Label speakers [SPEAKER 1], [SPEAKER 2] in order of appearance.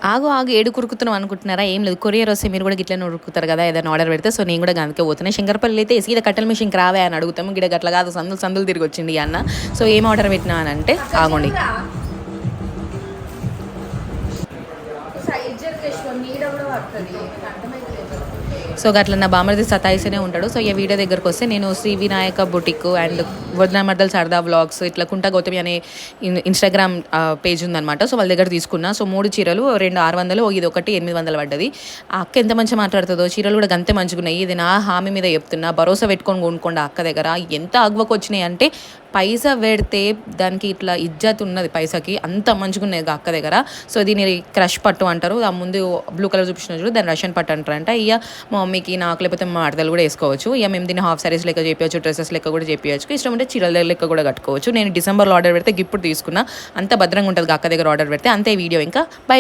[SPEAKER 1] ఆగు ఆగు ఏడు కురుకుతున్నాం అనుకుంటున్నారా? ఏం లేదు, కొరియర్ వస్తే మీరు కూడా గిట్లనే ఉరుకుతారు కదా ఏదైనా ఆర్డర్ పెడితే. సో నేను కూడా అందుకే పోతున్నాను. శంకరపల్లి అయితే సీదా కట్టెల మిషన్కి రావే అని అడుగుతాము, గిడ గట్ల కాదు, సందులు సందులు తిరిగి వచ్చింది అన్న. సో ఏం ఆర్డర్ పెట్టినా అని అంటే ఆగండి. సో అట్లా నా బామర్ది సతాయిస్తూనే ఉంటాడు. సో ఈ వీడియో దగ్గరకు వస్తే నేను శ్రీ వినాయక బుటిక్ అండ్ వదినమర్దల సరదా వ్లాగ్స్ ఇట్లా కుంట గౌతమి అనే ఇన్స్టాగ్రామ్ పేజ్ ఉందన్నమాట. సో వాళ్ళ దగ్గర తీసుకున్నా. సో 3 చీరలు, 2 600, ఇది ఒకటి 800 పడ్డది. ఆ అక్క ఎంత మంచిగా మాట్లాడుతుందో, చీరలు కూడా గంతే మంచిగున్నాయి. ఇది నా హామీ మీద చెప్తున్నా, భరోసా పెట్టుకొని కొనుక్కోండి అక్క దగ్గర. ఎంత అగ్వకు వచ్చినాయి అంటే పైసా పెడితే దానికి ఇట్లా ఇజ్జత్ ఉన్నది, పైసాకి అంత మంచిగా ఉన్నాయి అక్క దగ్గర. సో దీని క్రష్ పట్టు అంటారు. ఆ ముందు బ్లూ కలర్ చూపించిన చూడు, దాని రష్యన్ పట్టు అంటారంట. ఇక మా మమ్మీకి నాకు లేకపోతే మా ఆడతలు కూడా వేసుకోవచ్చు. ఇక మేము దీన్ని హాఫ్ సారీస్ లెక్క చెప్పవచ్చు, డ్రెస్సెస్ లెక్క కూడా చెప్పవచ్చు, ఇష్టం ఉంటే చీరల లెక్క కూడా కట్టుకోవచ్చు. నేను డిసెంబర్లో ఆర్డర్ పెడితే ఇప్పుడు తీసుకున్నా. అంత భద్రంగా ఉంటుంది అక్క దగ్గర ఆర్డర్ పెడితే. అంతే వీడియో. ఇంకా బై.